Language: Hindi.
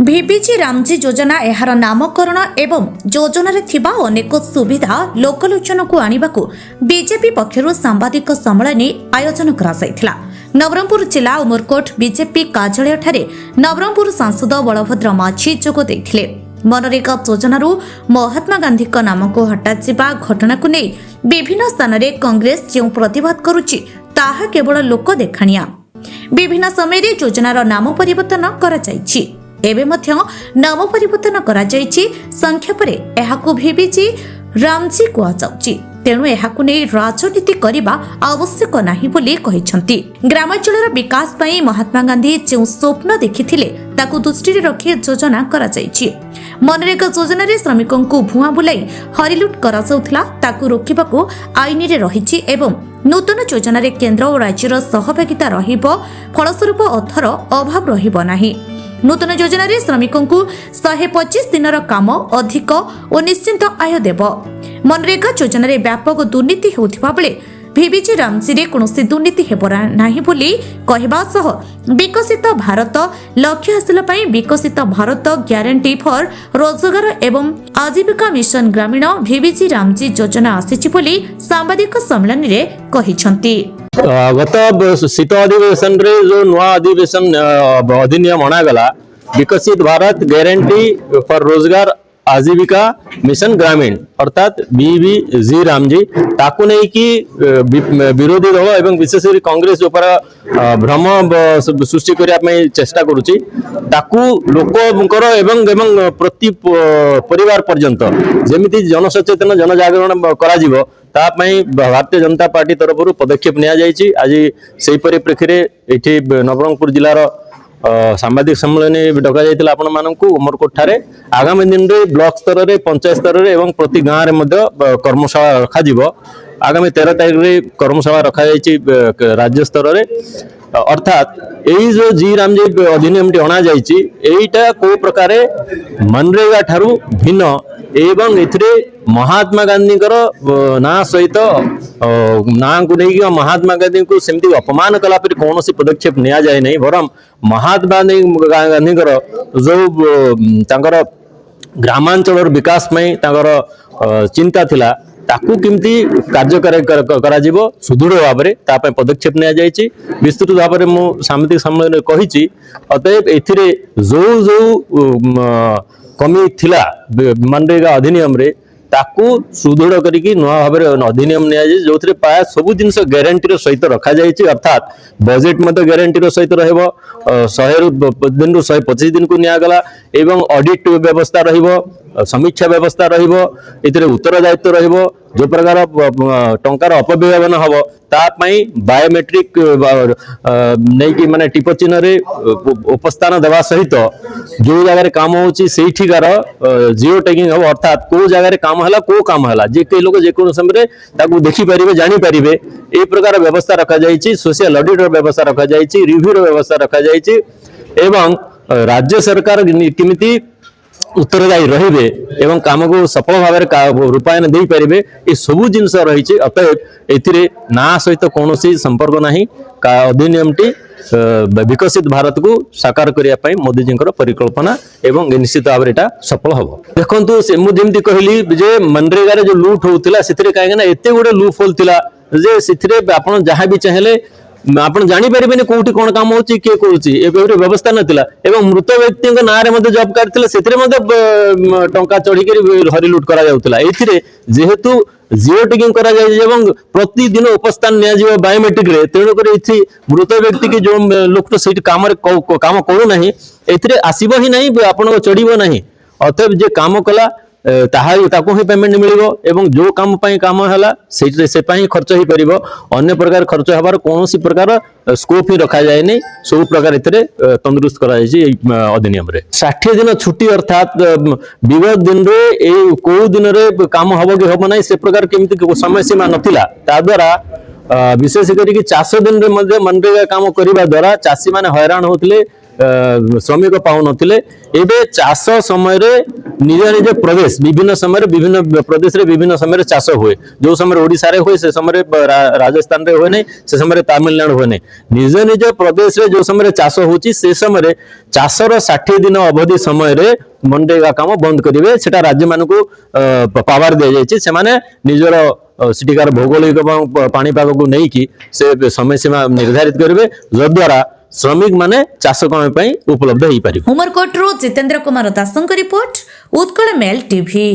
ଭିବିଜି ରାମଜୀ ଯୋଜନା ଏହାର ନାମକରଣ ଏବଂ ଯୋଜନାରେ ଥିବା ଅନେକ ସୁବିଧା ଲୋକଲୋଚନକୁ ଆଣିବାକୁ ବିଜେପି ପକ୍ଷରୁ ସାମ୍ବାଦିକ ସମ୍ମିଳନୀ ଆୟୋଜନ କରାଯାଇଥିଲା। ନବରଙ୍ଗପୁର ଜିଲ୍ଲା ଉମରକୋଟ ବିଜେପି କାର୍ଯ୍ୟାଳୟଠାରେ ନବରଙ୍ଗପୁର ସାଂସଦ ବଳଭଦ୍ର ମାଝୀ ଯୋଗ ଦେଇଥିଲେ। ମନରେଗା ଯୋଜନାରୁ ମହାତ୍ମା ଗାନ୍ଧୀଙ୍କ ନାମକୁ ହଟାଯିବା ଘଟଣାକୁ ନେଇ ବିଭିନ୍ନ ସ୍ଥାନରେ କଂଗ୍ରେସ ଯେଉଁ ପ୍ରତିବାଦ କରୁଛି ତାହା କେବଳ ଲୋକ ଦେଖାଣିଆ। ବିଭିନ୍ନ ସମୟରେ ଯୋଜନାର ନାମ ପରିବର୍ତ୍ତନ କରାଯାଇଛି। ଏବେ ମଧ୍ୟ ନାମ ପରିବର୍ତ୍ତନ କରାଯାଇଛି। ସଂକ୍ଷେପରେ ଏହାକୁ ଭିବିଜି ରାମଜୀ କୁହାଯାଉଛି। ତେଣୁ ଏହାକୁ ନେଇ ରାଜନୀତି କରିବା ଆବଶ୍ୟକ ନାହିଁ ବୋଲି କହିଛନ୍ତି। ଗ୍ରାମାଞ୍ଚଳର ବିକାଶ ପାଇଁ ମହାତ୍ମା ଗାନ୍ଧୀ ଯେଉଁ ସ୍ୱପ୍ନ ଦେଖିଥିଲେ ତାକୁ ଦୃଷ୍ଟିରେ ରଖି ଯୋଜନା କରାଯାଇଛି। ମନରେଗା ଯୋଜନାରେ ଶ୍ରମିକଙ୍କୁ ଭୁଆଁ ବୁଲାଇ ହରିଲୁଟ କରାଯାଉଥିଲା, ତାକୁ ରୋକିବାକୁ ଆଇନରେ ରହିଛି ଏବଂ ନୂତନ ଯୋଜନାରେ କେନ୍ଦ୍ର ଓ ରାଜ୍ୟର ସହଭାଗିତା ରହିବ। ଫଳସ୍ୱରୂପ ଅର୍ଥର ଅଭାବ ରହିବ ନାହିଁ। ନୂତନ ଯୋଜନାରେ ଶ୍ରମିକଙ୍କୁ 125 ଦିନର କାମ ଅଧିକ ଓ ନିଶ୍ଚିନ୍ତ ଆୟ ଦେବ। ମନରେଗା ଯୋଜନାରେ ବ୍ୟାପକ ଦୁର୍ନୀତି ହେଉଥିବା ବେଳେ ଭିବିଜି ରାମଜୀରେ କୌଣସି ଦୁର୍ନୀତି ହେବ ନାହିଁ ବୋଲି କହିବା ସହ ବିକଶିତ ଭାରତ ଲକ୍ଷ୍ୟ ହାସଲ ପାଇଁ ବିକଶିତ ଭାରତ ଗ୍ୟାରେଣ୍ଟି ଫର ରୋଜଗାର ଏବଂ ଆଜୀବିକା ମିଶନ ଗ୍ରାମୀଣ ଭିବିଜି ରାମଜୀ ଯୋଜନା ଆସିଛି ବୋଲି ସାମ୍ବାଦିକ ସମ୍ମିଳନୀରେ କହିଛନ୍ତି। गत शीत अधिवेशन रे जो नुआ अधिवेशन अधिनियम अणागला विकसित भारत गारंटी फॉर रोजगार आजीविका मिशन ग्रामीण अर्थात बीबीजी रामजी ताकू नहीं कि विरोधी दल एवं विशेषकर कांग्रेस ऊपर भ्रम सृष्टि करने चेष्टा करुच्ची ताकू लोकंकर एवं एवं प्रति परिवार पर्यंत जेमिति जनसचेतन जनजागरण करा जीवो भारतीय जनता पार्टी तरफ पदक्षेप नि आज से परिप्रेक्षी ये नवरंगपुर जिलार सांबादिक सम्मेलन डक जाता आपण मानक उमरकोट ठारे आगामी दिन में ब्लॉक स्तर में पंचायत स्तर में और प्रति गाँव में कर्मशाला रखा आगामी 13 तारीख में कर्मशाला रखा राज्य स्तर में अर्थात यही जो जी रामजी अधिनियम टी अणा जाइटा को प्रकार मनरेगा ठारू भिन्न एवं एथिरे महात्मा गांधी ना सहित ना को नहीं महात्मा गांधी को सेमती अपमान कला पर कौन पदक्षेप निया जाए नहीं बरम महात्मा गांधी जो तांकर ग्रामांचल विकास में तांकर चिंता थिला ताकू किमती कार्यकारी करा जीवो सुदृढ़ भाव में तापय पदक्षेप निया जायछि। विस्तृत भाव में मु सामाजिक सम्मेलन कहिछि अतएव एथिरे जो जो कमी थिला मनरेगा अधिनियम रे ताकू सुदृढ़ करिकी नुआ भाव में अधिनियम निया जाय जो प्राय सब जिनस ग्यारंटी सहित रखा जायछि अर्थात बजेट मत ग्यारंटी सहित रहबो 100 दिन रु 125 दिन को निया गला एवं ऑडिट व्यवस्था रहिबो समीक्षा व्यवस्था रहिबो एथिरे उत्तरदायित्व रहिबो जो प्रकार टंकार अपव्यय हम तापाई बायोमेट्रिक नहीं कि माने टिप चिन्ह रे उपस्थान देवा सहित जो जगह काम होची सेठिकार जियो टैगिंग हम अर्थात को जगह काम हला को काम हला जे कई लोग जेको समय ताकू देखि परिबे जानि परिबे ए प्रकार व्यवस्था रखा जायछि। सोशल ऑडिट व्यवस्था रखा जायछि, रिव्यू व्यवस्था रखा जायछि एवं राज्य सरकार किमिति उत्तरदायी रहिबे एवं काम को सफल भाव में रूपायन दे पारे ये सबू जिनस रही। अतएव एथिरे ना सहित कौन संपर्क नहीं का अधिनियम टी विकसित भारत को साकार करने मोदी जी परिकल्पना एवं निश्चित भाव में सफल हम। देखो मुझे कहली जे मनरेगा जो लुट होता से कहीं एत गोटे लूप होल थिला जे से आप जहाँ भी चाहे आप जापर कौटी कौन काम हो किए कर व्यवस्था नाला एवं मृत व्यक्ति ना जब कार्ड से टंका चढ़ी हरिलुट कर जेहेतु जियो टिकिंग प्रतिदिन उपस्थान नि बायोमेट्रिक रे तेणुकर मृत व्यक्ति की जो लोक तो काम करूना आसब ही नहीं आप चढ़ ना अतएव जे काम कला ताकू ही पेमेंट मिलिबो एवं जो काम पाई काम हला से पाई खर्च ही परिबो अन्य प्रकार खर्च हबार कौन सी प्रकार स्कोप ही रखा जाए नहीं सब प्रकार इतरे तंदुरुस्त करा जायछि अधिनियम रे 60 दिन छुट्टी अर्थात विगत दिन रे ए को दिन रे काम हबो कि हबो नहीं से प्रकार केमिति समय सीमा नथिला ता द्वारा विशेष करी चाष दिन रे मध्ये मनरेगा काम करिबा द्वारा चाषी माने हैरान होतिले श्रमिक पाउ नथिले एबे चाष समय रे निज निज प्रदेश विभिन्न समय विभिन्न प्रदेश रे विभिन्न समय चाष हुए जो समय ओडिशा रे हुए से समय राजस्थान रे हुए नहीं से समय तमिलनाडु हुए नहीं निज निज प्रदेश रे जो समय चाष होची से समय चाषर 60 दिन अवधि समय रे मनरेगा काम बंद करेंगे सेटा राज्य मान को पावर दि जाइए से माने निजर सेठिकार भौगोलिक पाणीपाग को लेकिन से समय सीमा निर्धारित करेंगे जद्वारा श्रमिक माने चाष काम ପାଇଁ ଉପଲବ୍ଧ ହେଇପାରିବ। उमरकोटରୁ जितेंद्र कुमार दासଙ୍କ रिपोर्ट उत्कल मेल टीवी।